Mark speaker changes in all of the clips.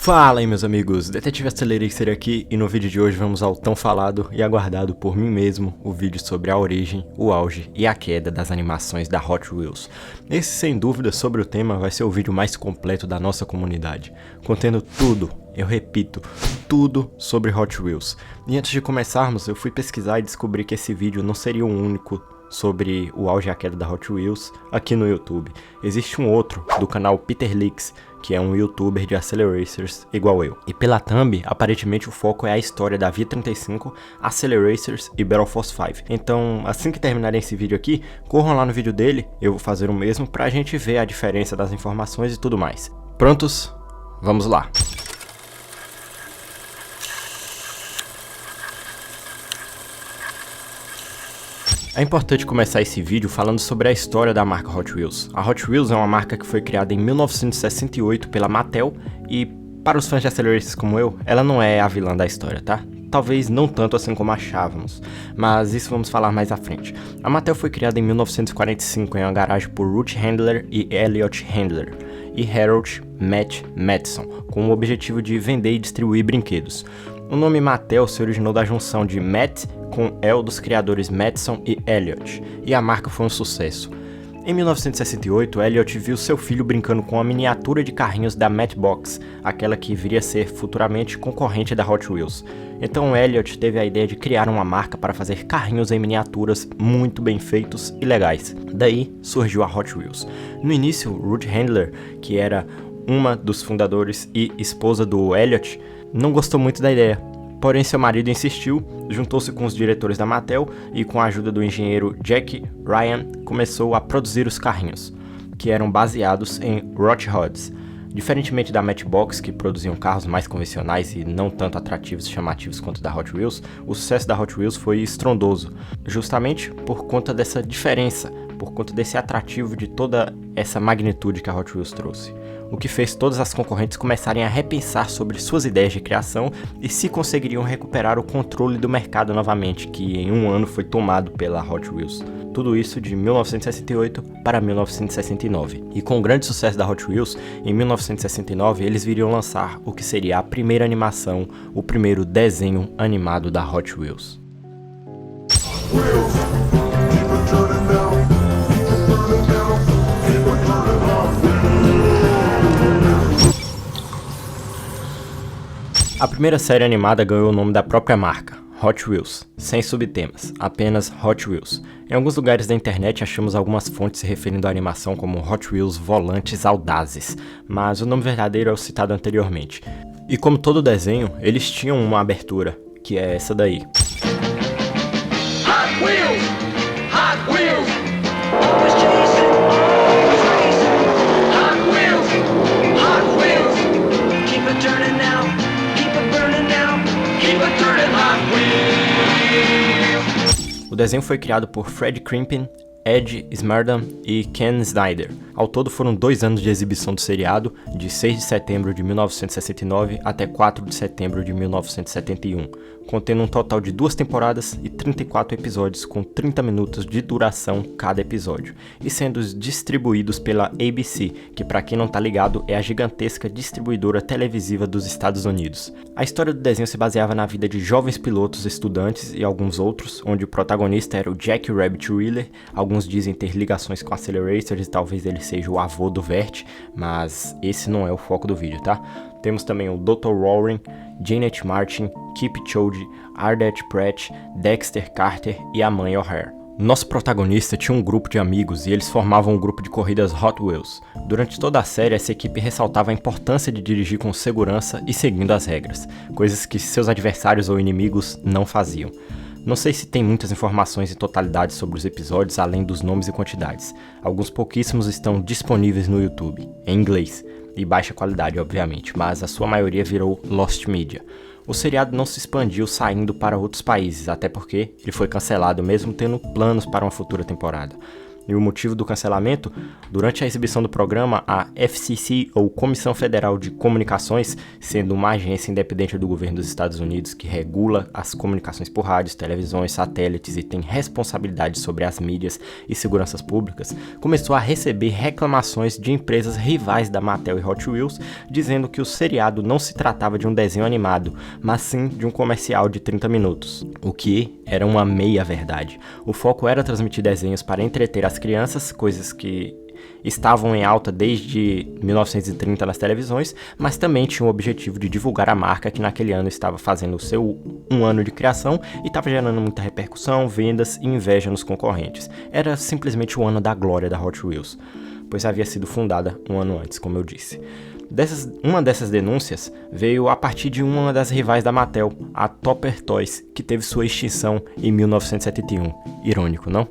Speaker 1: Fala aí meus amigos, Detetive Accelerator aqui e no vídeo de hoje vamos ao tão falado e aguardado por mim mesmo o vídeo sobre a origem, o auge e a queda das animações da Hot Wheels. Esse sem dúvida sobre o tema vai ser o vídeo mais completo da nossa comunidade, contendo tudo, eu repito, tudo sobre Hot Wheels. E antes de começarmos eu fui pesquisar e descobri que esse vídeo não seria o único sobre o auge e a queda da Hot Wheels aqui no YouTube. Existe um outro do canal Peter Leaks, que é um youtuber de Acceleracers igual eu. E pela thumb, aparentemente o foco é a história da V35, Acceleracers e Battle Force 5. Então, assim que terminarem esse vídeo aqui, corram lá no vídeo dele, eu vou fazer o mesmo pra gente ver a diferença das informações e tudo mais. Prontos? Vamos lá! É importante começar esse vídeo falando sobre a história da marca Hot Wheels. A Hot Wheels é uma marca que foi criada em 1968 pela Mattel e, para os fãs de Accelerators como eu, ela não é a vilã da história, tá? Talvez não tanto assim como achávamos, mas isso vamos falar mais à frente. A Mattel foi criada em 1945 em uma garagem por Ruth Handler e Elliot Handler e Harold Matt Matheson, com o objetivo de vender e distribuir brinquedos. O nome Mattel se originou da junção de Matt com El dos criadores Matheson e Elliot, e a marca foi um sucesso. Em 1968, Elliot viu seu filho brincando com uma miniatura de carrinhos da Matchbox, aquela que viria a ser futuramente concorrente da Hot Wheels. Então Elliot teve a ideia de criar uma marca para fazer carrinhos em miniaturas muito bem feitos e legais. Daí surgiu a Hot Wheels. No início, Ruth Handler, que era uma dos fundadores e esposa do Elliot, não gostou muito da ideia. Porém, seu marido insistiu, juntou-se com os diretores da Mattel e, com a ajuda do engenheiro Jack Ryan, começou a produzir os carrinhos, que eram baseados em Hot Rods. Diferentemente da Matchbox, que produziam carros mais convencionais e não tanto atrativos e chamativos quanto da Hot Wheels, o sucesso da Hot Wheels foi estrondoso, justamente por conta dessa diferença, por conta desse atrativo de toda essa magnitude que a Hot Wheels trouxe. O que fez todas as concorrentes começarem a repensar sobre suas ideias de criação e se conseguiriam recuperar o controle do mercado novamente, que em um ano foi tomado pela Hot Wheels. Tudo isso de 1968 para 1969. E com o grande sucesso da Hot Wheels, em 1969 eles viriam lançar o que seria a primeira animação, o primeiro desenho animado da Hot Wheels. A primeira série animada ganhou o nome da própria marca, Hot Wheels, sem subtemas, apenas Hot Wheels. Em alguns lugares da internet achamos algumas fontes se referindo à animação como Hot Wheels Volantes Audazes, mas o nome verdadeiro é o citado anteriormente. E como todo desenho, eles tinham uma abertura, que é essa daí.
Speaker 2: Hot Wheels! Hot Wheels! Always chasing, always racing. Hot Wheels! Hot Wheels! Keep it turning now, keep it burning now, keep it turning Hot Wheels!
Speaker 1: O desenho foi criado por Fred Crimpin, Ed Smerdam e Ken Snyder. Ao todo foram 2 anos de exibição do seriado, de 6 de setembro de 1969 até 4 de setembro de 1971, contendo um total de 2 temporadas e 34 episódios com 30 minutos de duração cada episódio, e sendo distribuídos pela ABC, que para quem não tá ligado é a gigantesca distribuidora televisiva dos Estados Unidos. A história do desenho se baseava na vida de jovens pilotos, estudantes e alguns outros, onde o protagonista era o Jack Rabbit Wheeler. Alguns dizem ter ligações com Accelerators e talvez ele seja o avô do Vert, mas esse não é o foco do vídeo, tá? Temos também o Dr. Warren, Janet Martin, Kip Choge, Ardeth Pratt, Dexter Carter e a mãe O'Hare. Nosso protagonista tinha um grupo de amigos e eles formavam um grupo de corridas Hot Wheels. Durante toda a série, essa equipe ressaltava a importância de dirigir com segurança e seguindo as regras, coisas que seus adversários ou inimigos não faziam. Não sei se tem muitas informações em totalidade sobre os episódios, além dos nomes e quantidades. Alguns pouquíssimos estão disponíveis no YouTube, em inglês, e baixa qualidade, obviamente, mas a sua maioria virou Lost Media. O seriado não se expandiu saindo para outros países, até porque ele foi cancelado mesmo tendo planos para uma futura temporada. E o motivo do cancelamento? Durante a exibição do programa, a FCC, ou Comissão Federal de Comunicações, sendo uma agência independente do governo dos Estados Unidos que regula as comunicações por rádios, televisões, satélites e tem responsabilidade sobre as mídias e seguranças públicas, começou a receber reclamações de empresas rivais da Mattel e Hot Wheels, dizendo que o seriado não se tratava de um desenho animado, mas sim de um comercial de 30 minutos, o que era uma meia-verdade. O foco era transmitir desenhos para entreter as crianças, coisas que estavam em alta desde 1930 nas televisões, mas também tinha o objetivo de divulgar a marca que naquele ano estava fazendo o seu 1 ano de criação e estava gerando muita repercussão, vendas e inveja nos concorrentes. Era simplesmente o ano da glória da Hot Wheels, pois havia sido fundada 1 ano antes, como eu disse. Uma dessas denúncias veio a partir de uma das rivais da Mattel, a Topper Toys, que teve sua extinção em 1971. Irônico, não?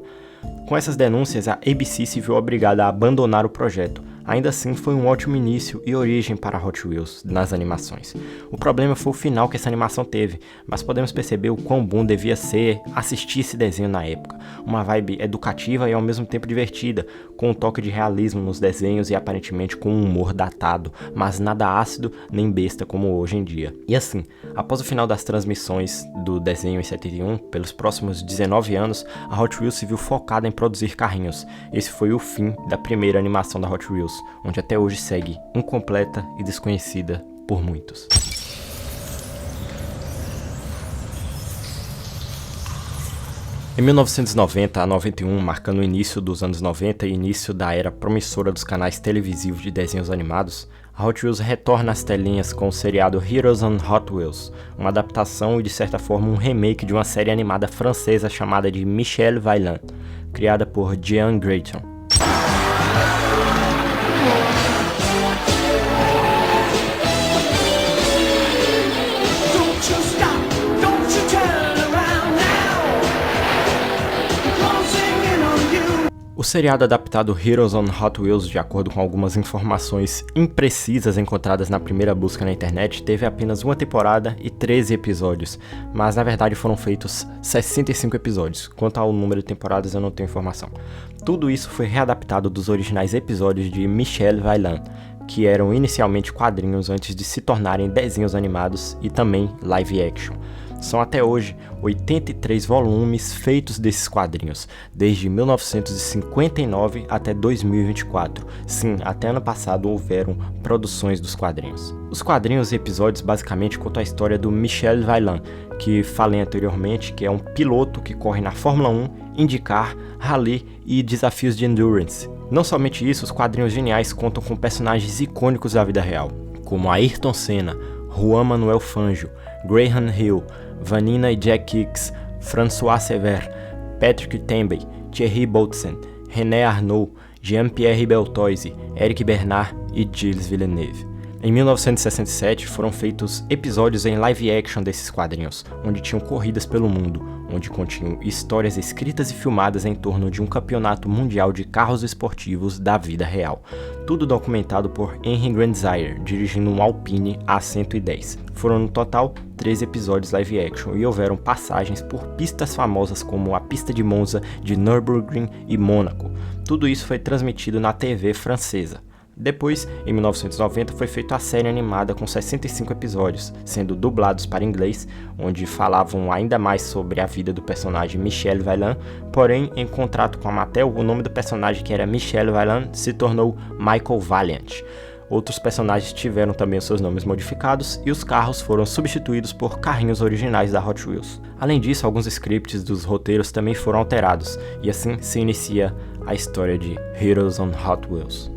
Speaker 1: Com essas denúncias, a ABC se viu obrigada a abandonar o projeto. Ainda assim, foi um ótimo início e origem para a Hot Wheels nas animações. O problema foi o final que essa animação teve, mas podemos perceber o quão bom devia ser assistir esse desenho na época. Uma vibe educativa e ao mesmo tempo divertida, com um toque de realismo nos desenhos e aparentemente com um humor datado, mas nada ácido nem besta como hoje em dia. E assim, após o final das transmissões do desenho em 71, pelos próximos 19 anos, a Hot Wheels se viu focada em produzir carrinhos. Esse foi o fim da primeira animação da Hot Wheels, onde até hoje segue incompleta e desconhecida por muitos. Em 1990 a 91, marcando o início dos anos 90 e início da era promissora dos canais televisivos de desenhos animados, a Hot Wheels retorna às telinhas com o seriado Heroes on Hot Wheels, uma adaptação e de certa forma um remake de uma série animada francesa chamada de Michel Vaillant, criada por Jean Graton. O seriado adaptado Heroes on Hot Wheels, de acordo com algumas informações imprecisas encontradas na primeira busca na internet, teve apenas uma temporada e 13 episódios, mas na verdade foram feitos 65 episódios. Quanto ao número de temporadas eu não tenho informação. Tudo isso foi readaptado dos originais episódios de Michel Vaillant, que eram inicialmente quadrinhos antes de se tornarem desenhos animados e também live action. São até hoje 83 volumes feitos desses quadrinhos, desde 1959 até 2024. Sim, até ano passado houveram produções dos quadrinhos. Os quadrinhos e episódios basicamente contam a história do Michel Vaillant, que falei anteriormente, que é um piloto que corre na Fórmula 1, IndyCar, Rally e desafios de endurance. Não somente isso, os quadrinhos geniais contam com personagens icônicos da vida real, como Ayrton Senna, Juan Manuel Fangio, Graham Hill, Vanina e Jack Hicks, François Sever, Patrick Tambay, Thierry Boutsen, René Arnoux, Jean-Pierre Beltoise, Eric Bernard e Gilles Villeneuve. Em 1967 foram feitos episódios em live action desses quadrinhos, onde tinham corridas pelo mundo, onde continham histórias escritas e filmadas em torno de um campeonato mundial de carros esportivos da vida real. Tudo documentado por Henry Grandsire, dirigindo um Alpine A110. Foram no total 13 episódios live action e houveram passagens por pistas famosas como a pista de Monza, de Nürburgring e Mônaco. Tudo isso foi transmitido na TV francesa. Depois, em 1990, foi feita a série animada com 65 episódios, sendo dublados para inglês, onde falavam ainda mais sobre a vida do personagem Michel Vaillant, porém, em contrato com a Mattel, o nome do personagem que era Michel Vaillant se tornou Michael Valiant. Outros personagens tiveram também os seus nomes modificados e os carros foram substituídos por carrinhos originais da Hot Wheels. Além disso, alguns scripts dos roteiros também foram alterados, e assim se inicia a história de Heroes on Hot Wheels.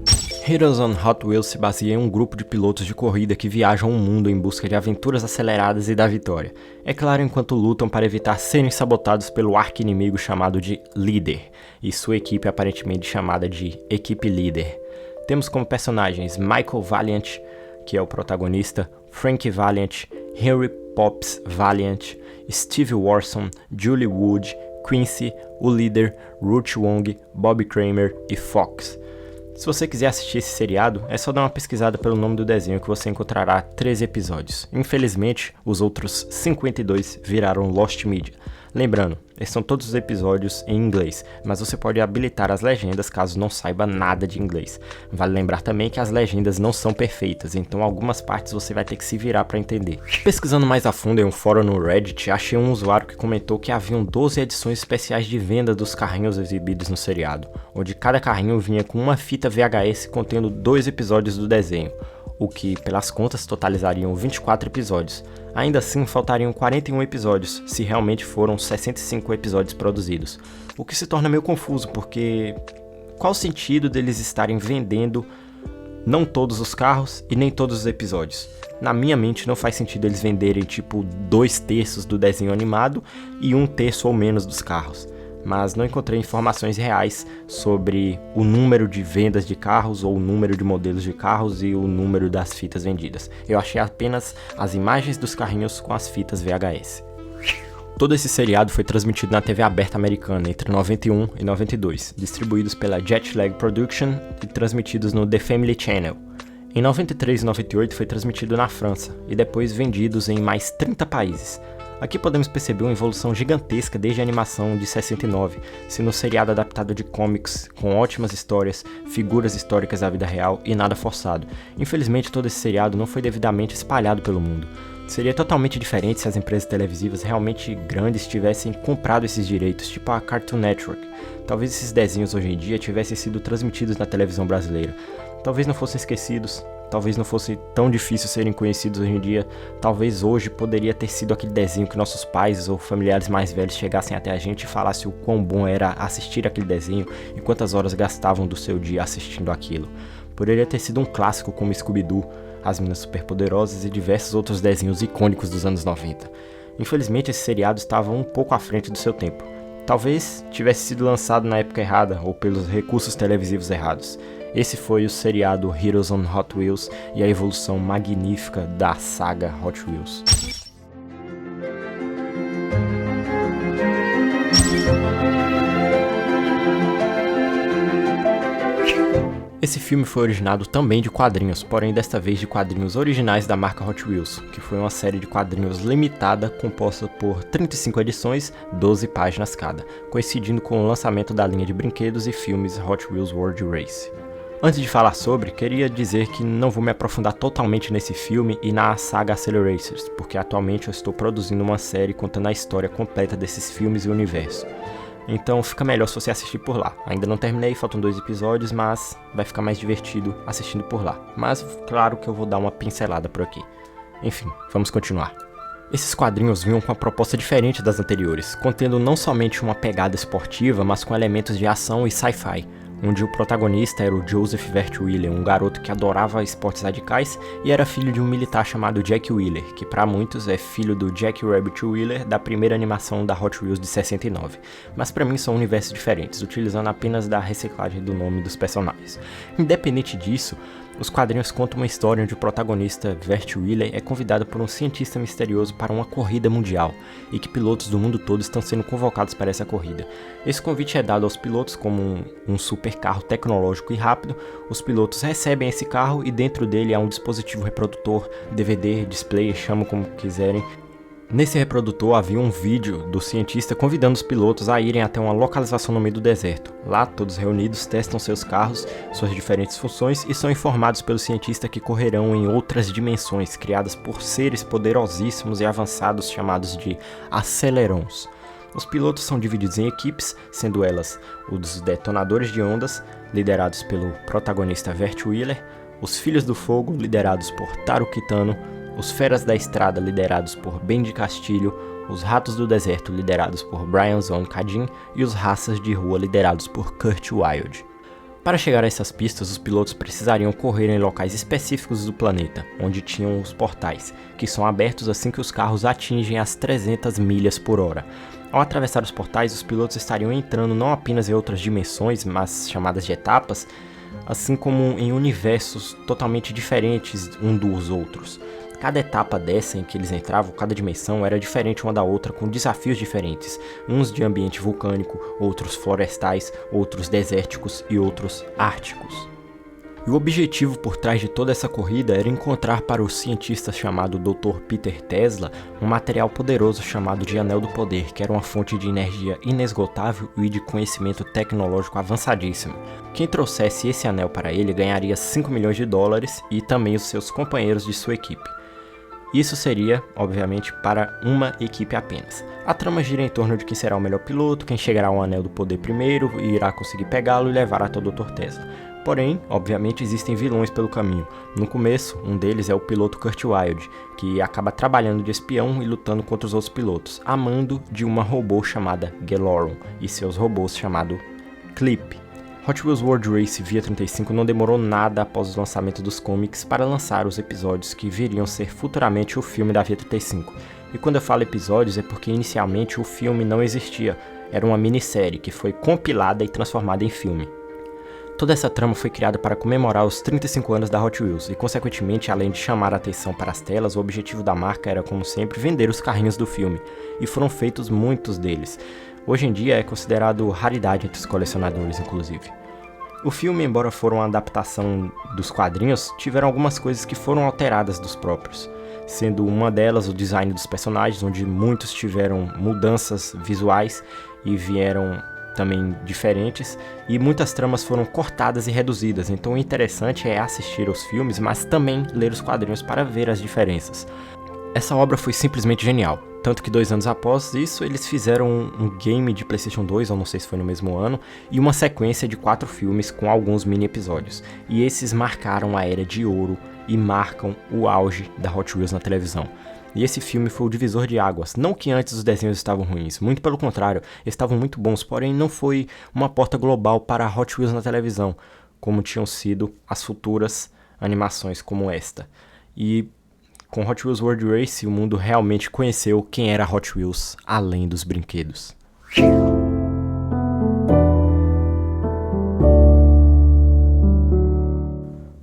Speaker 1: Heroes on Hot Wheels se baseia em um grupo de pilotos de corrida que viajam o mundo em busca de aventuras aceleradas e da vitória. É claro, enquanto lutam para evitar serem sabotados pelo arqui-inimigo chamado de Líder, e sua equipe aparentemente chamada de Equipe Líder. Temos como personagens Michael Valiant, que é o protagonista, Frank Valiant, Henry Pops Valiant, Steve Warson, Julie Wood, Quincy, o Líder, Ruth Wong, Bob Kramer e Fox. Se você quiser assistir esse seriado, é só dar uma pesquisada pelo nome do desenho que você encontrará 13 episódios. Infelizmente, os outros 52 viraram Lost Media. Lembrando, esses são todos os episódios em inglês, mas você pode habilitar as legendas caso não saiba nada de inglês. Vale lembrar também que as legendas não são perfeitas, então algumas partes você vai ter que se virar para entender. Pesquisando mais a fundo em um fórum no Reddit, achei um usuário que comentou que haviam 12 edições especiais de venda dos carrinhos exibidos no seriado, onde cada carrinho vinha com uma fita VHS contendo 2 episódios do desenho, o que, pelas contas, totalizariam 24 episódios. Ainda assim, faltariam 41 episódios, se realmente foram 65 episódios produzidos. O que se torna meio confuso, porque qual o sentido deles estarem vendendo não todos os carros e nem todos os episódios? Na minha mente não faz sentido eles venderem tipo 2/3 do desenho animado e 1/3 ou menos dos carros. Mas não encontrei informações reais sobre o número de vendas de carros ou o número de modelos de carros e o número das fitas vendidas. Eu achei apenas as imagens dos carrinhos com as fitas VHS. Todo esse seriado foi transmitido na TV aberta americana entre 91 e 92, distribuídos pela Jetlag Production e transmitidos no The Family Channel. Em 93 e 98 foi transmitido na França e depois vendidos em mais 30 países. Aqui podemos perceber uma evolução gigantesca desde a animação de 69, sendo um seriado adaptado de comics com ótimas histórias, figuras históricas da vida real e nada forçado. Infelizmente todo esse seriado não foi devidamente espalhado pelo mundo. Seria totalmente diferente se as empresas televisivas realmente grandes tivessem comprado esses direitos, tipo a Cartoon Network. Talvez esses desenhos hoje em dia tivessem sido transmitidos na televisão brasileira. Talvez não fossem esquecidos. Talvez não fosse tão difícil serem conhecidos hoje em dia. Talvez hoje poderia ter sido aquele desenho que nossos pais ou familiares mais velhos chegassem até a gente e falassem o quão bom era assistir aquele desenho e quantas horas gastavam do seu dia assistindo aquilo. Poderia ter sido um clássico como Scooby-Doo, As Meninas Superpoderosas e diversos outros desenhos icônicos dos anos 90. Infelizmente esse seriado estava um pouco à frente do seu tempo. Talvez tivesse sido lançado na época errada ou pelos recursos televisivos errados. Esse foi o seriado Heroes on Hot Wheels e a evolução magnífica da saga Hot Wheels. Esse filme foi originado também de quadrinhos, porém desta vez de quadrinhos originais da marca Hot Wheels, que foi uma série de quadrinhos limitada composta por 35 edições, 12 páginas cada, coincidindo com o lançamento da linha de brinquedos e filmes Hot Wheels World Race. Antes de falar sobre, queria dizer que não vou me aprofundar totalmente nesse filme e na saga Acceleracers, porque atualmente eu estou produzindo uma série contando a história completa desses filmes e universo. Então fica melhor se você assistir por lá. Ainda não terminei, faltam 2 episódios, mas vai ficar mais divertido assistindo por lá. Mas claro que eu vou dar uma pincelada por aqui. Enfim, vamos continuar. Esses quadrinhos vinham com uma proposta diferente das anteriores, contendo não somente uma pegada esportiva, mas com elementos de ação e sci-fi, onde o protagonista era o Joseph Vert Wheeler, um garoto que adorava esportes radicais e era filho de um militar chamado Jack Wheeler, que para muitos é filho do Jack Rabbit Wheeler da primeira animação da Hot Wheels de 69, mas para mim são universos diferentes, utilizando apenas da reciclagem do nome dos personagens. Independente disso, os quadrinhos contam uma história onde o protagonista, Vert Wheeler, é convidado por um cientista misterioso para uma corrida mundial, e que pilotos do mundo todo estão sendo convocados para essa corrida. Esse convite é dado aos pilotos como um super carro tecnológico e rápido. Os pilotos recebem esse carro e dentro dele há um dispositivo reprodutor, DVD, display, chamam como quiserem. Nesse reprodutor havia um vídeo do cientista convidando os pilotos a irem até uma localização no meio do deserto. Lá, todos reunidos testam seus carros, suas diferentes funções e são informados pelo cientista que correrão em outras dimensões criadas por seres poderosíssimos e avançados chamados de Acelerons. Os pilotos são divididos em equipes, sendo elas os detonadores de ondas, liderados pelo protagonista Vert Wheeler, os Filhos do Fogo, liderados por Taro Kitano, os Feras da Estrada, liderados por Ben de Castilho, os Ratos do Deserto, liderados por Brian Zon Kadin, e os Raças de Rua, liderados por Kurt Wilde. Para chegar a essas pistas, os pilotos precisariam correr em locais específicos do planeta, onde tinham os portais, que são abertos assim que os carros atingem as 300 milhas por hora. Ao atravessar os portais, os pilotos estariam entrando não apenas em outras dimensões, mas chamadas de etapas, assim como em universos totalmente diferentes um dos outros. Cada etapa dessa em que eles entravam, cada dimensão era diferente uma da outra, com desafios diferentes, uns de ambiente vulcânico, outros florestais, outros desérticos e outros árticos. E o objetivo por trás de toda essa corrida era encontrar para o cientista chamado Dr. Peter Tesla um material poderoso chamado de Anel do Poder, que era uma fonte de energia inesgotável e de conhecimento tecnológico avançadíssimo. Quem trouxesse esse anel para ele ganharia 5 milhões de dólares e também os seus companheiros de sua equipe. Isso seria, obviamente, para uma equipe apenas. A trama gira em torno de quem será o melhor piloto, quem chegará ao Anel do Poder primeiro e irá conseguir pegá-lo e levar até o Dr. Tesla. Porém, obviamente existem vilões pelo caminho. No começo, um deles é o piloto Kurt Wilde, que acaba trabalhando de espião e lutando contra os outros pilotos, a mando de uma robô chamada Gelorum e seus robôs chamado Clip. Hot Wheels World Race Via 35 não demorou nada após o lançamento dos comics para lançar os episódios que viriam ser futuramente o filme da Via 35. E quando eu falo episódios é porque inicialmente o filme não existia, era uma minissérie que foi compilada e transformada em filme. Toda essa trama foi criada para comemorar os 35 anos da Hot Wheels e, consequentemente, além de chamar a atenção para as telas, o objetivo da marca era, como sempre, vender os carrinhos do filme, e foram feitos muitos deles. Hoje em dia é considerado raridade entre os colecionadores, inclusive. O filme, embora for uma adaptação dos quadrinhos, tiveram algumas coisas que foram alteradas dos próprios, sendo uma delas o design dos personagens, onde muitos tiveram mudanças visuais e vieram também diferentes, e muitas tramas foram cortadas e reduzidas, então o interessante é assistir aos filmes, mas também ler os quadrinhos para ver as diferenças. Essa obra foi simplesmente genial, tanto que 2 anos após isso eles fizeram um game de PlayStation 2, ou não sei se foi no mesmo ano, e uma sequência de 4 filmes com alguns mini episódios, e esses marcaram a era de ouro e marcam o auge da Hot Wheels na televisão. E esse filme foi o divisor de águas, não que antes os desenhos estavam ruins, muito pelo contrário, estavam muito bons, porém não foi uma porta global para a Hot Wheels na televisão, como tinham sido as futuras animações como esta. E com Hot Wheels World Race, o mundo realmente conheceu quem era Hot Wheels, além dos brinquedos.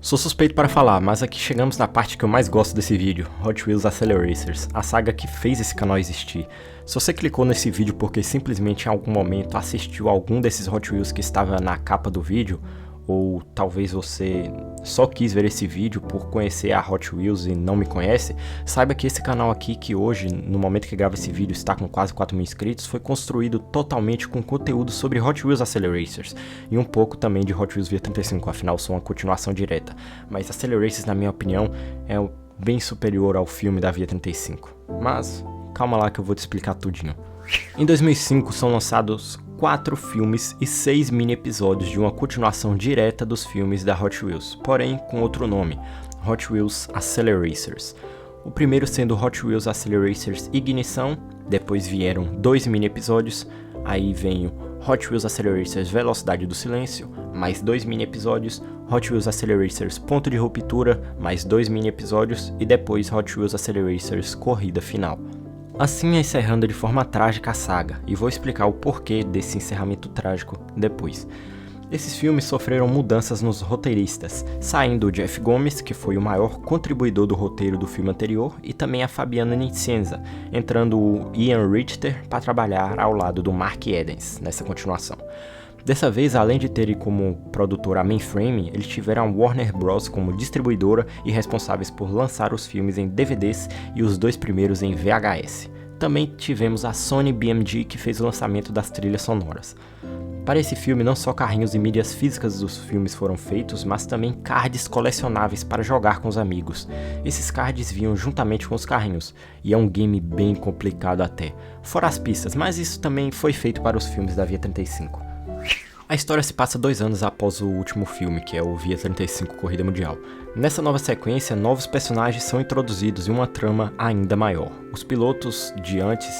Speaker 1: Sou suspeito para falar, mas aqui chegamos na parte que eu mais gosto desse vídeo, Hot Wheels Acceleracers, a saga que fez esse canal existir. Se você clicou nesse vídeo porque simplesmente em algum momento assistiu algum desses Hot Wheels que estava na capa do vídeo, ou talvez você só quis ver esse vídeo por conhecer a Hot Wheels e não me conhece, saiba que esse canal aqui, que hoje, no momento que gravo esse vídeo, está com quase 4.000 inscritos, foi construído totalmente com conteúdo sobre Hot Wheels Acceleracers, e um pouco também de Hot Wheels Via 35, afinal sou uma continuação direta, mas Acceleracers, na minha opinião, é bem superior ao filme da Via 35, mas calma lá que eu vou te explicar tudinho. Em 2005 são lançados 4 filmes e 6 mini episódios de uma continuação direta dos filmes da Hot Wheels, porém com outro nome, Hot Wheels Acceleracers. O primeiro sendo Hot Wheels Acceleracers Ignição, depois vieram 2 mini episódios, aí vem o Hot Wheels Acceleracers Velocidade do Silêncio, mais 2 mini episódios, Hot Wheels Acceleracers Ponto de Ruptura, mais 2 mini episódios e depois Hot Wheels Acceleracers Corrida Final. Assim encerrando de forma trágica a saga, e vou explicar o porquê desse encerramento trágico depois. Esses filmes sofreram mudanças nos roteiristas, saindo o Jeff Gomes, que foi o maior contribuidor do roteiro do filme anterior, e também a Fabiana Nicieza, entrando o Ian Richter para trabalhar ao lado do Mark Edens nessa continuação. Dessa vez, além de terem como produtora a Mainframe, eles tiveram a Warner Bros. Como distribuidora e responsáveis por lançar os filmes em DVDs e os 2 primeiros em VHS. Também tivemos a Sony BMG, que fez o lançamento das trilhas sonoras. Para esse filme, não só carrinhos e mídias físicas dos filmes foram feitos, mas também cards colecionáveis para jogar com os amigos. Esses cards vinham juntamente com os carrinhos, e é um game bem complicado até, fora as pistas, mas isso também foi feito para os filmes da Via 35. A história se passa 2 anos após o último filme, que é o Via 35 Corrida Mundial. Nessa nova sequência, novos personagens são introduzidos e uma trama ainda maior. Os pilotos de antes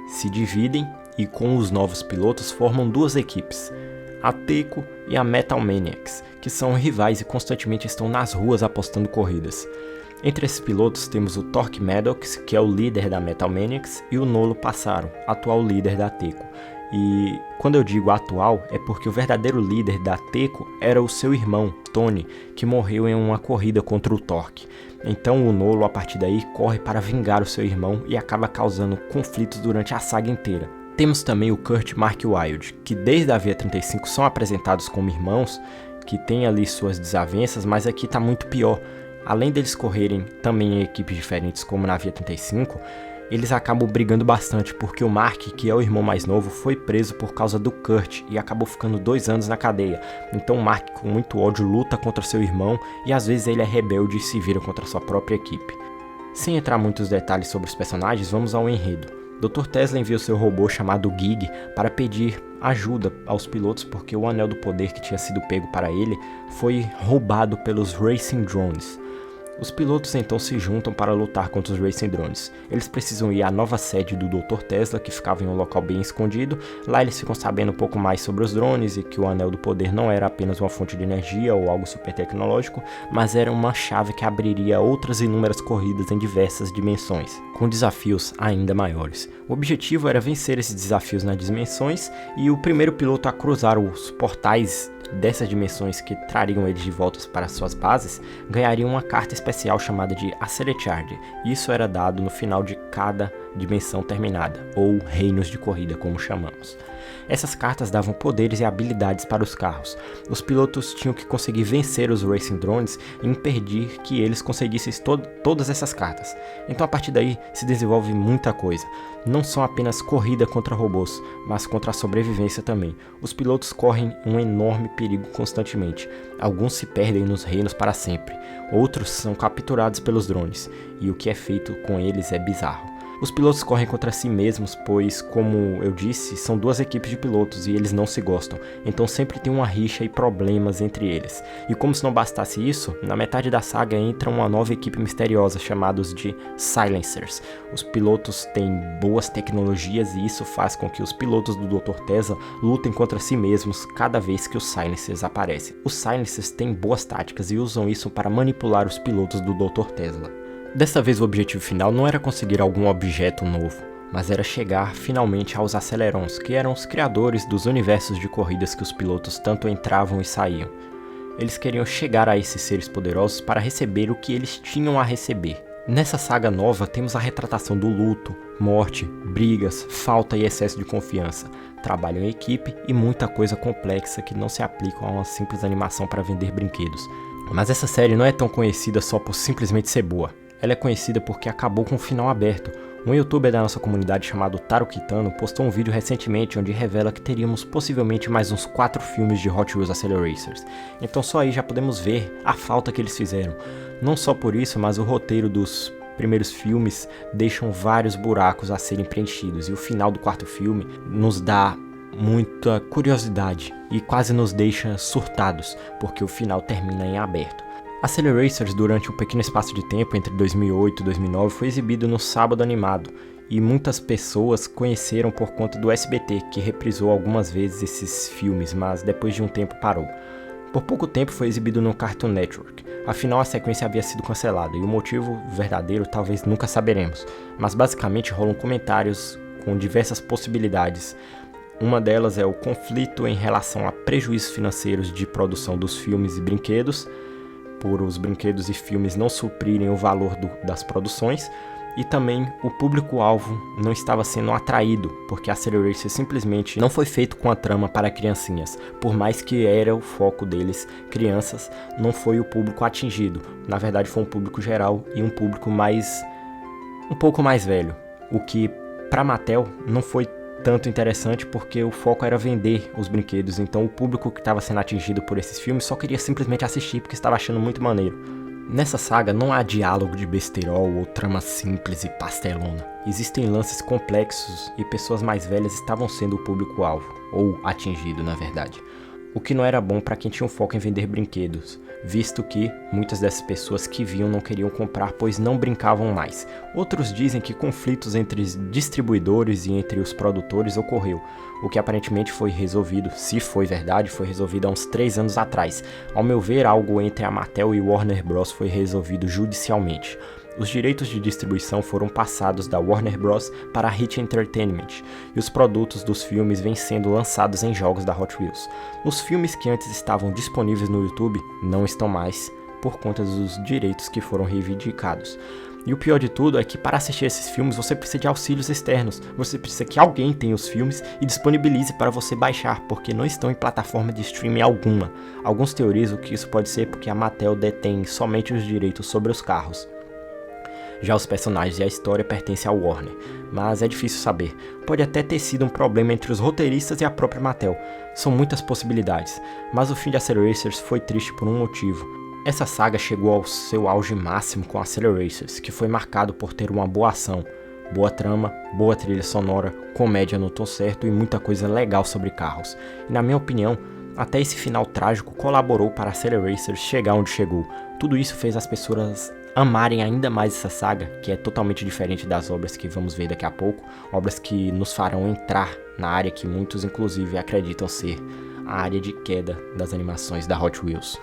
Speaker 1: se dividem e com os novos pilotos formam 2 equipes, a Teco e a Metal Maniacs, que são rivais e constantemente estão nas ruas apostando corridas. Entre esses pilotos temos o Torque Maddox, que é o líder da Metal Maniacs, e o Nolo Passaro, atual líder da Teco. E quando eu digo atual, é porque o verdadeiro líder da Teco era o seu irmão, Tony, que morreu em uma corrida contra o Torque. Então o Nolo, a partir daí, corre para vingar o seu irmão e acaba causando conflitos durante a saga inteira. Temos também o Kurt e Mark Wilde, que desde a Via 35 são apresentados como irmãos, que tem ali suas desavenças, mas aqui tá muito pior. Além deles correrem também em equipes diferentes, como na Via 35, eles acabam brigando bastante, porque o Mark, que é o irmão mais novo, foi preso por causa do Kurt e acabou ficando 2 anos na cadeia. Então o Mark, com muito ódio, luta contra seu irmão e às vezes ele é rebelde e se vira contra sua própria equipe. Sem entrar muitos detalhes sobre os personagens, vamos ao enredo. Dr. Tesla envia o seu robô chamado Gig para pedir ajuda aos pilotos porque o anel do poder que tinha sido pego para ele foi roubado pelos Racing Drones. Os pilotos então se juntam para lutar contra os Racing Drones. Eles precisam ir à nova sede do Dr. Tesla, que ficava em um local bem escondido. Lá eles ficam sabendo um pouco mais sobre os drones e que o Anel do Poder não era apenas uma fonte de energia ou algo super tecnológico, mas era uma chave que abriria outras inúmeras corridas em diversas dimensões, com desafios ainda maiores. O objetivo era vencer esses desafios nas dimensões e o primeiro piloto a cruzar os portais dessas dimensões que trariam eles de volta para suas bases, ganharia uma carta especial chamada de Accelerate. Isso era dado no final de cada dimensão terminada, ou reinos de corrida, como chamamos. Essas cartas davam poderes e habilidades para os carros. Os pilotos tinham que conseguir vencer os Racing Drones e impedir que eles conseguissem todas essas cartas. Então a partir daí se desenvolve muita coisa. Não são apenas corrida contra robôs, mas contra a sobrevivência também. Os pilotos correm um enorme perigo constantemente. Alguns se perdem nos reinos para sempre. Outros são capturados pelos drones. E o que é feito com eles é bizarro. Os pilotos correm contra si mesmos, pois, como eu disse, são 2 equipes de pilotos e eles não se gostam, então sempre tem uma rixa e problemas entre eles. E como se não bastasse isso, na metade da saga entra uma nova equipe misteriosa, chamados de Silencers. Os pilotos têm boas tecnologias e isso faz com que os pilotos do Dr. Tesla lutem contra si mesmos cada vez que os Silencers aparecem. Os Silencers têm boas táticas e usam isso para manipular os pilotos do Dr. Tesla. Dessa vez o objetivo final não era conseguir algum objeto novo, mas era chegar finalmente aos Acelerons, que eram os criadores dos universos de corridas que os pilotos tanto entravam e saíam. Eles queriam chegar a esses seres poderosos para receber o que eles tinham a receber. Nessa saga nova temos a retratação do luto, morte, brigas, falta e excesso de confiança, trabalho em equipe e muita coisa complexa que não se aplica a uma simples animação para vender brinquedos. Mas essa série não é tão conhecida só por simplesmente ser boa. Ela é conhecida porque acabou com um final aberto. Um youtuber da nossa comunidade chamado Taro Kitano postou um vídeo recentemente onde revela que teríamos possivelmente mais uns 4 filmes de Hot Wheels Acceleracers. Então só aí já podemos ver a falta que eles fizeram. Não só por isso, mas o roteiro dos primeiros filmes deixam vários buracos a serem preenchidos. E o final do 4º filme nos dá muita curiosidade e quase nos deixa surtados, porque o final termina em aberto. Acceleracers, durante um pequeno espaço de tempo entre 2008 e 2009, foi exibido no Sábado Animado, e muitas pessoas conheceram por conta do SBT, que reprisou algumas vezes esses filmes, mas depois de um tempo parou. Por pouco tempo foi exibido no Cartoon Network, afinal a sequência havia sido cancelada, e o motivo verdadeiro talvez nunca saberemos, mas basicamente rolam comentários com diversas possibilidades. Uma delas é o conflito em relação a prejuízos financeiros de produção dos filmes e brinquedos, por os brinquedos e filmes não suprirem o valor das produções, e também o público-alvo não estava sendo atraído, porque Accelerator simplesmente não foi feito com a trama para criancinhas, por mais que era o foco deles, crianças, não foi o público atingido, na verdade foi um público geral e um público um pouco mais velho, o que para Mattel não foi tanto interessante porque o foco era vender os brinquedos, então o público que estava sendo atingido por esses filmes só queria simplesmente assistir porque estava achando muito maneiro. Nessa saga não há diálogo de besterol ou trama simples e pastelona. Existem lances complexos e pessoas mais velhas estavam sendo o público-alvo, ou atingido na verdade. O que não era bom para quem tinha um foco em vender brinquedos, visto que muitas dessas pessoas que viam não queriam comprar pois não brincavam mais. Outros dizem que conflitos entre distribuidores e entre os produtores ocorreu, o que aparentemente foi resolvido, se foi verdade, foi resolvido há uns 3 anos atrás. Ao meu ver, algo entre a Mattel e Warner Bros. Foi resolvido judicialmente. Os direitos de distribuição foram passados da Warner Bros. Para a Hit Entertainment, e os produtos dos filmes vêm sendo lançados em jogos da Hot Wheels. Os filmes que antes estavam disponíveis no YouTube não estão mais, por conta dos direitos que foram reivindicados. E o pior de tudo é que para assistir esses filmes você precisa de auxílios externos, você precisa que alguém tenha os filmes e disponibilize para você baixar, porque não estão em plataforma de streaming alguma. Alguns teorizam que isso pode ser porque a Mattel detém somente os direitos sobre os carros. Já os personagens e a história pertencem ao Warner, mas é difícil saber. Pode até ter sido um problema entre os roteiristas e a própria Mattel. São muitas possibilidades, mas o fim de Acceleracers foi triste por um motivo. Essa saga chegou ao seu auge máximo com Acceleracers, que foi marcado por ter uma boa ação, boa trama, boa trilha sonora, comédia no tom certo e muita coisa legal sobre carros. E na minha opinião, até esse final trágico colaborou para Acceleracers chegar onde chegou. Tudo isso fez as pessoas amarem ainda mais essa saga, que é totalmente diferente das obras que vamos ver daqui a pouco, obras que nos farão entrar na área que muitos inclusive acreditam ser a área de queda das animações da Hot Wheels.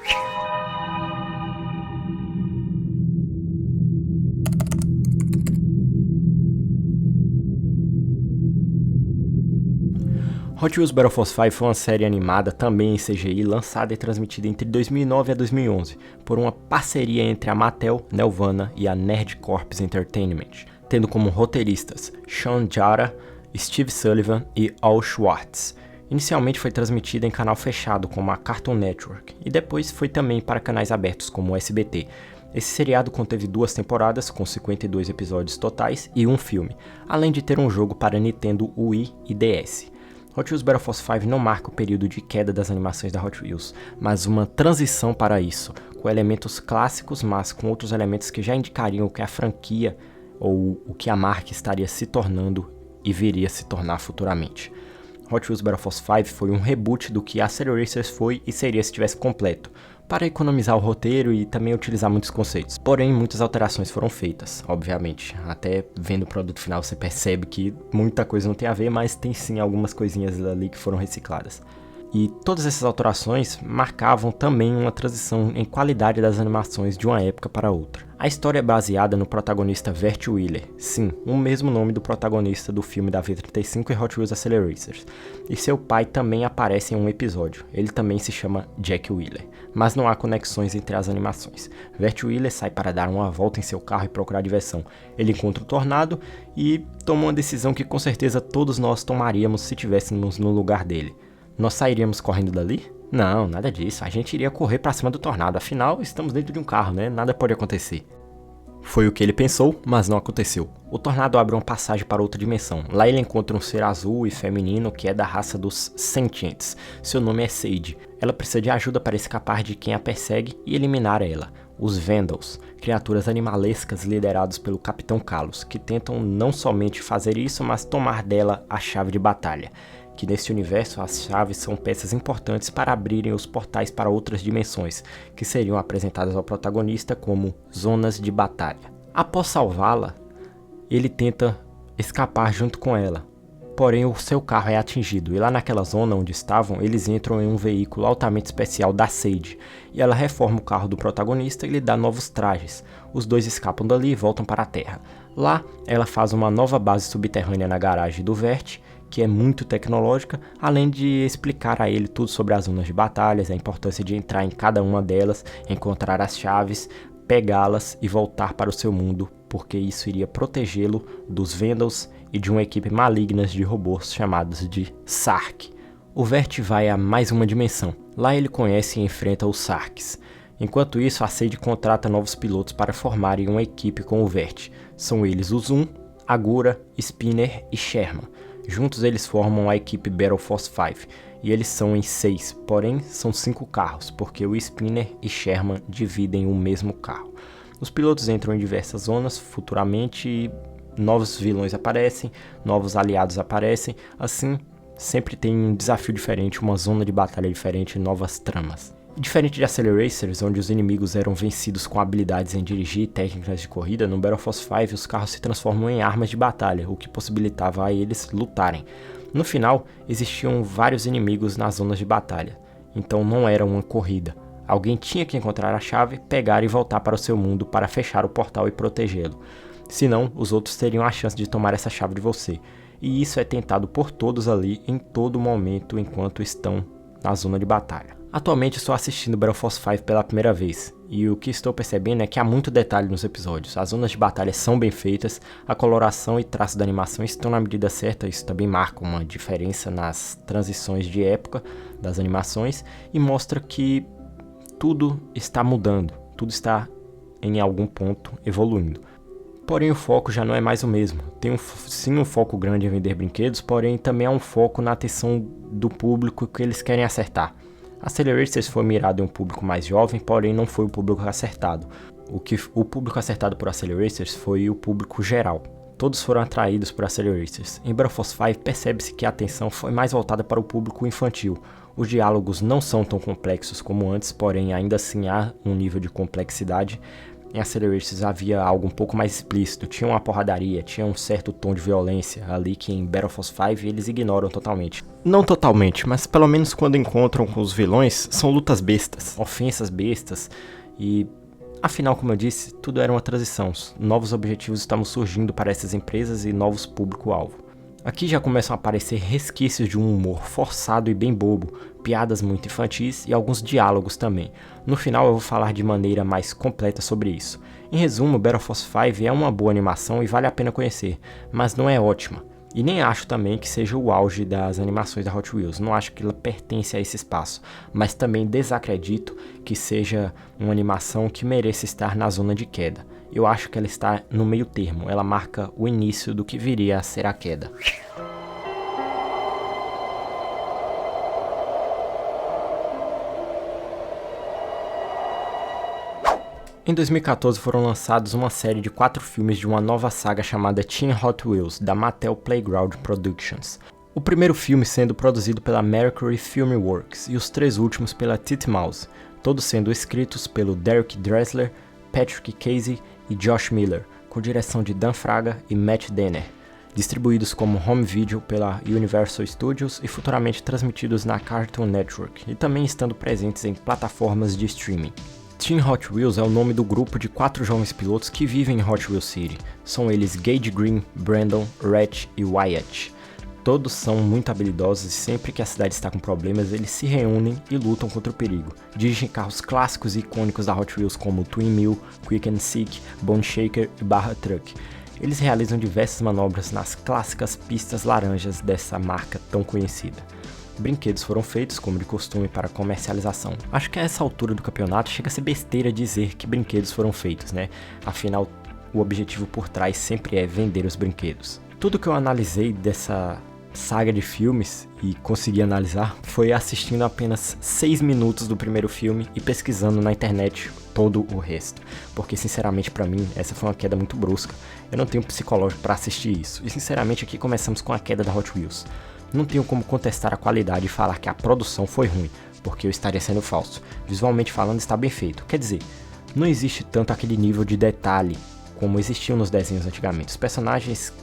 Speaker 1: Hot Wheels Battle Force 5 foi uma série animada, também em CGI, lançada e transmitida entre 2009 a 2011, por uma parceria entre a Mattel, Nelvana e a Nerd Corps Entertainment, tendo como roteiristas Sean Jara, Steve Sullivan e Al Schwartz. Inicialmente foi transmitida em canal fechado como a Cartoon Network, e depois foi também para canais abertos como o SBT. Esse seriado conteve 2 temporadas, com 52 episódios totais e um filme, além de ter um jogo para Nintendo Wii e DS. Hot Wheels Battle Force 5 não marca o período de queda das animações da Hot Wheels, mas uma transição para isso, com elementos clássicos, mas com outros elementos que já indicariam o que a franquia ou o que a marca estaria se tornando e viria a se tornar futuramente. Hot Wheels Battle Force 5 foi um reboot do que Acceleracers foi e seria se estivesse completo, para economizar o roteiro e também utilizar muitos conceitos. Porém, muitas alterações foram feitas, obviamente. Até vendo o produto final você percebe que muita coisa não tem a ver, mas tem sim algumas coisinhas ali que foram recicladas. E todas essas alterações marcavam também uma transição em qualidade das animações de uma época para outra. A história é baseada no protagonista Vert Wheeler, sim, o mesmo nome do protagonista do filme da V35 e Hot Wheels Acceleracers. E seu pai também aparece em um episódio, ele também se chama Jack Wheeler, mas não há conexões entre as animações. Vert Wheeler sai para dar uma volta em seu carro e procurar diversão. Ele encontra um tornado e toma uma decisão que com certeza todos nós tomaríamos se estivéssemos no lugar dele. Nós sairíamos correndo dali? Não, nada disso. A gente iria correr pra cima do tornado. Afinal, estamos dentro de um carro, né? Nada pode acontecer. Foi o que ele pensou, mas não aconteceu. O tornado abre uma passagem para outra dimensão. Lá ele encontra um ser azul e feminino que é da raça dos Sentients. Seu nome é Sage. Ela precisa de ajuda para escapar de quem a persegue e eliminar ela. Os Vandals, criaturas animalescas liderados pelo Capitão Kalos, que tentam não somente fazer isso, mas tomar dela a chave de batalha. Que nesse universo as chaves são peças importantes para abrirem os portais para outras dimensões, que seriam apresentadas ao protagonista como zonas de batalha. Após salvá-la, ele tenta escapar junto com ela, porém o seu carro é atingido, e lá naquela zona onde estavam, eles entram em um veículo altamente especial da Sage, e ela reforma o carro do protagonista e lhe dá novos trajes. Os dois escapam dali e voltam para a Terra. Lá, ela faz uma nova base subterrânea na garagem do Vert, que é muito tecnológica, além de explicar a ele tudo sobre as zonas de batalhas, a importância de entrar em cada uma delas, encontrar as chaves, pegá-las e voltar para o seu mundo, porque isso iria protegê-lo dos Vandals e de uma equipe maligna de robôs chamados de Sark. O Vert vai a mais uma dimensão. Lá ele conhece e enfrenta os Sarks. Enquanto isso, a Sage contrata novos pilotos para formarem uma equipe com o Vert. São eles o Zoom, Agura, Spinner e Sherman. Juntos eles formam a equipe Battle Force 5, e eles são em 6, porém são 5 carros, porque o Spinner e Sherman dividem o mesmo carro. Os pilotos entram em diversas zonas futuramente e novos vilões aparecem, novos aliados aparecem, assim sempre tem um desafio diferente, uma zona de batalha diferente e novas tramas. Diferente de Acceleracers, onde os inimigos eram vencidos com habilidades em dirigir e técnicas de corrida, no Battle Force 5 os carros se transformam em armas de batalha, o que possibilitava a eles lutarem. No final, existiam vários inimigos nas zonas de batalha, então não era uma corrida. Alguém tinha que encontrar a chave, pegar e voltar para o seu mundo para fechar o portal e protegê-lo. Senão, os outros teriam a chance de tomar essa chave de você. E isso é tentado por todos ali, em todo momento, enquanto estão na zona de batalha. Atualmente estou assistindo Battle Force 5 pela primeira vez, e o que estou percebendo é que há muito detalhe nos episódios. As zonas de batalha são bem feitas, a coloração e traço da animação estão na medida certa, isso também marca uma diferença nas transições de época das animações, e mostra que tudo está mudando, tudo está em algum ponto evoluindo. Porém o foco já não é mais o mesmo, tem sim um foco grande em vender brinquedos, porém também há um foco na atenção do público que eles querem acertar. Acceleracers foi mirado em um público mais jovem, porém não foi o público acertado. O público acertado por Acceleracers foi o público geral. Todos foram atraídos por Acceleracers. Em Battle Force 5 percebe-se que a atenção foi mais voltada para o público infantil. Os diálogos não são tão complexos como antes, porém ainda assim há um nível de complexidade. Em Acceleracers havia algo um pouco mais explícito, tinha uma porradaria, tinha um certo tom de violência ali que em Battle Force 5 eles ignoram totalmente. Não totalmente, mas pelo menos quando encontram com os vilões, são lutas bestas, ofensas bestas e... Afinal, como eu disse, tudo era uma transição, novos objetivos estavam surgindo para essas empresas e novos público-alvo. Aqui já começam a aparecer resquícios de um humor forçado e bem bobo, piadas muito infantis e alguns diálogos também. No final eu vou falar de maneira mais completa sobre isso. Em resumo, Battle Force 5 é uma boa animação e vale a pena conhecer, mas não é ótima. E nem acho também que seja o auge das animações da Hot Wheels, não acho que ela pertence a esse espaço, mas também desacredito que seja uma animação que mereça estar na zona de queda. Eu acho que ela está no meio termo, ela marca o início do que viria a ser a queda. Em 2014 foram lançados uma série de 4 filmes de uma nova saga chamada Teen Hot Wheels, da Mattel Playground Productions. O primeiro filme sendo produzido pela Mercury Filmworks e os 3 últimos pela Titmouse, todos sendo escritos pelo Derek Dressler, Patrick Casey e Josh Miller, com direção de Dan Fraga e Matt Denner, distribuídos como home video pela Universal Studios e futuramente transmitidos na Cartoon Network, e também estando presentes em plataformas de streaming. Teen Hot Wheels é o nome do grupo de 4 jovens pilotos que vivem em Hot Wheels City. São eles Gage Green, Brandon, Rhett e Wyatt. Todos são muito habilidosos e sempre que a cidade está com problemas, eles se reúnem e lutam contra o perigo. Dirigem carros clássicos e icônicos da Hot Wheels como Twin Mill, Quick and Sick, Bone Shaker e Barra Truck. Eles realizam diversas manobras nas clássicas pistas laranjas dessa marca tão conhecida. Brinquedos foram feitos, como de costume, para comercialização. Acho que a essa altura do campeonato chega a ser besteira dizer que brinquedos foram feitos, né? Afinal, o objetivo por trás sempre é vender os brinquedos. Tudo que eu analisei dessa saga de filmes e consegui analisar foi assistindo apenas 6 minutos do primeiro filme e pesquisando na internet todo o resto. Porque sinceramente pra mim essa foi uma queda muito brusca. Eu não tenho psicológico pra assistir isso. E sinceramente aqui começamos com a queda da Hot Wheels. Não tenho como contestar a qualidade e falar que a produção foi ruim, porque eu estaria sendo falso. Visualmente falando está bem feito. Quer dizer, não existe tanto aquele nível de detalhe como existiam nos desenhos antigamente. Os personagens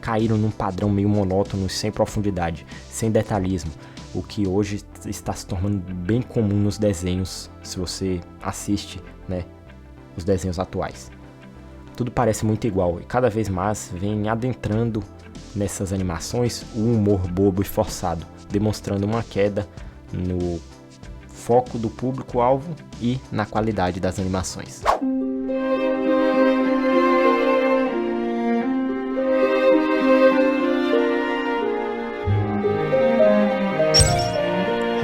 Speaker 1: caíram num padrão meio monótono, sem profundidade, sem detalhismo, o que hoje está se tornando bem comum nos desenhos, se você assiste, né, os desenhos atuais. Tudo parece muito igual e cada vez mais vem adentrando nessas animações o humor bobo e forçado, demonstrando uma queda no foco do público-alvo e na qualidade das animações.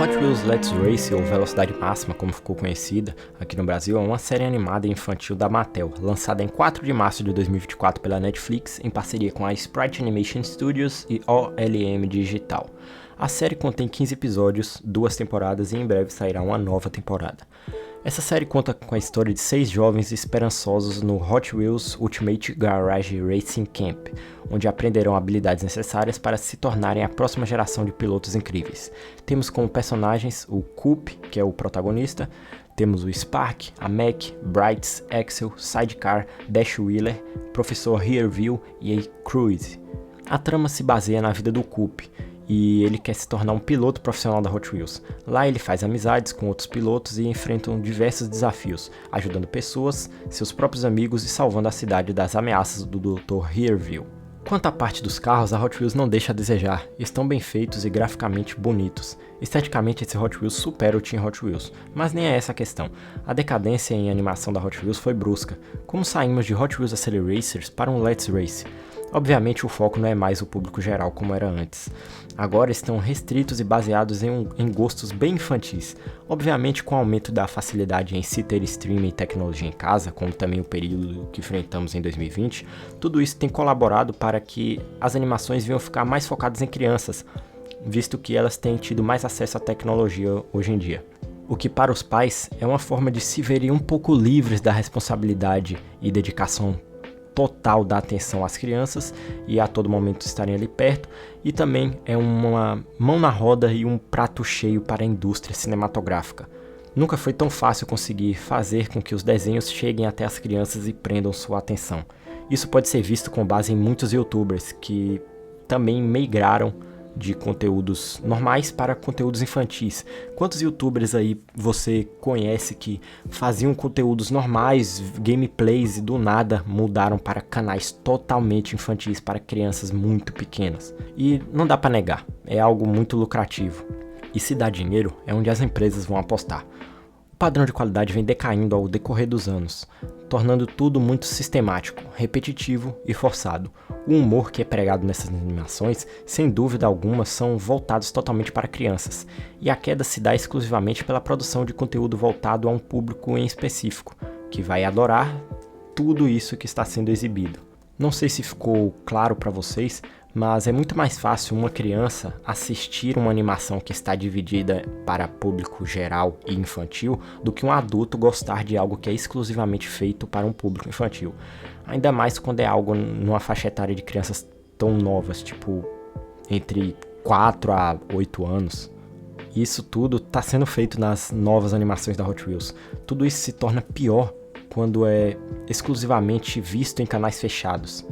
Speaker 1: Hot Wheels Let's Race, ou Velocidade Máxima, como ficou conhecida aqui no Brasil, é uma série animada infantil da Mattel, lançada em 4 de março de 2024 pela Netflix, em parceria com a Sprite Animation Studios e OLM Digital. A série contém 15 episódios, 2 temporadas e em breve sairá uma nova temporada. Essa série conta com a história de 6 jovens esperançosos no Hot Wheels Ultimate Garage Racing Camp, onde aprenderão habilidades necessárias para se tornarem a próxima geração de pilotos incríveis. Temos como personagens o Coop, que é o protagonista, temos o Spark, a Mac, Brights, Axel, Sidecar, Dash Wheeler, Professor Rearview e a Cruise. A trama se baseia na vida do Coop, e ele quer se tornar um piloto profissional da Hot Wheels. Lá ele faz amizades com outros pilotos e enfrentam diversos desafios, ajudando pessoas, seus próprios amigos e salvando a cidade das ameaças do Dr. Rearview. Quanto à parte dos carros, a Hot Wheels não deixa a desejar, estão bem feitos e graficamente bonitos. Esteticamente esse Hot Wheels supera o Team Hot Wheels, mas nem é essa a questão. A decadência em animação da Hot Wheels foi brusca, como saímos de Hot Wheels Acceleracers para um Let's Race. Obviamente o foco não é mais o público geral como era antes. Agora estão restritos e baseados em gostos bem infantis. Obviamente com o aumento da facilidade em se ter streaming e tecnologia em casa, como também o período que enfrentamos em 2020, tudo isso tem colaborado para que as animações venham ficar mais focadas em crianças, visto que elas têm tido mais acesso à tecnologia hoje em dia. O que para os pais é uma forma de se verem um pouco livres da responsabilidade e dedicação total da atenção às crianças e a todo momento estarem ali perto, e também é uma mão na roda e um prato cheio para a indústria cinematográfica. Nunca foi tão fácil conseguir fazer com que os desenhos cheguem até as crianças e prendam sua atenção. Isso pode ser visto com base em muitos youtubers que também migraram de conteúdos normais para conteúdos infantis. Quantos youtubers aí você conhece que faziam conteúdos normais, gameplays, e do nada mudaram para canais totalmente infantis para crianças muito pequenas? E não dá para negar, é algo muito lucrativo. E se dá dinheiro, é onde as empresas vão apostar. O padrão de qualidade vem decaindo ao decorrer dos anos, tornando tudo muito sistemático, repetitivo e forçado. O humor que é pregado nessas animações, sem dúvida alguma, são voltados totalmente para crianças, e a queda se dá exclusivamente pela produção de conteúdo voltado a um público em específico, que vai adorar tudo isso que está sendo exibido. Não sei se ficou claro para vocês, mas é muito mais fácil uma criança assistir uma animação que está dividida para público geral e infantil do que um adulto gostar de algo que é exclusivamente feito para um público infantil. Ainda mais quando é algo numa faixa etária de crianças tão novas, tipo entre 4 a 8 anos. Isso tudo está sendo feito nas novas animações da Hot Wheels. Tudo isso se torna pior quando é exclusivamente visto em canais fechados.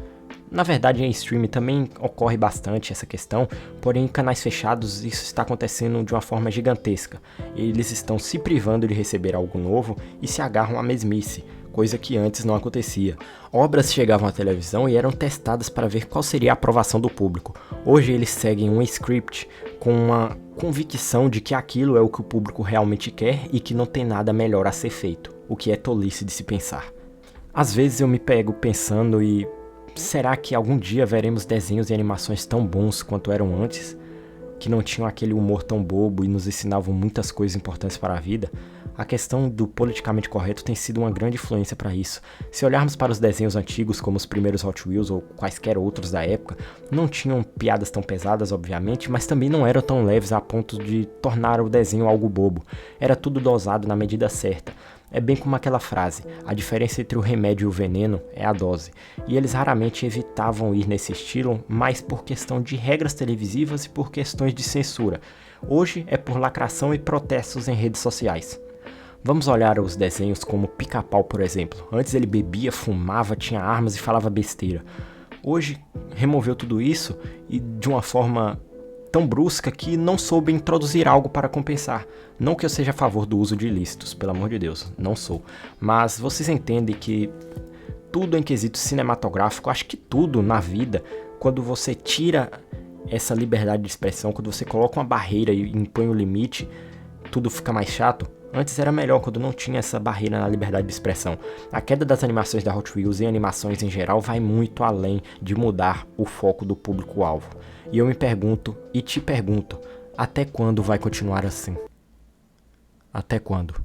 Speaker 1: Na verdade, em streaming também ocorre bastante essa questão, porém em canais fechados isso está acontecendo de uma forma gigantesca. Eles estão se privando de receber algo novo e se agarram à mesmice, coisa que antes não acontecia. Obras chegavam à televisão e eram testadas para ver qual seria a aprovação do público. Hoje eles seguem um script com uma convicção de que aquilo é o que o público realmente quer e que não tem nada melhor a ser feito, o que é tolice de se pensar. Às vezes eu me pego pensando e será que algum dia veremos desenhos e animações tão bons quanto eram antes? Que não tinham aquele humor tão bobo e nos ensinavam muitas coisas importantes para a vida? A questão do politicamente correto tem sido uma grande influência para isso. Se olharmos para os desenhos antigos, como os primeiros Hot Wheels ou quaisquer outros da época, não tinham piadas tão pesadas, obviamente, mas também não eram tão leves a ponto de tornar o desenho algo bobo. Era tudo dosado na medida certa. É bem como aquela frase, a diferença entre o remédio e o veneno é a dose, e eles raramente evitavam ir nesse estilo, mais por questão de regras televisivas e por questões de censura. Hoje é por lacração e protestos em redes sociais. Vamos olhar os desenhos como Pica-Pau, por exemplo. Antes ele bebia, fumava, tinha armas e falava besteira. Hoje removeu tudo isso e de uma forma tão brusca que não soube introduzir algo para compensar. Não que eu seja a favor do uso de ilícitos, pelo amor de Deus, não sou. Mas vocês entendem que tudo em quesito cinematográfico, acho que tudo na vida, quando você tira essa liberdade de expressão, quando você coloca uma barreira e impõe um limite, tudo fica mais chato. Antes era melhor quando não tinha essa barreira na liberdade de expressão. A queda das animações da Hot Wheels e animações em geral vai muito além de mudar o foco do público-alvo. E eu me pergunto, e te pergunto, até quando vai continuar assim? Até quando?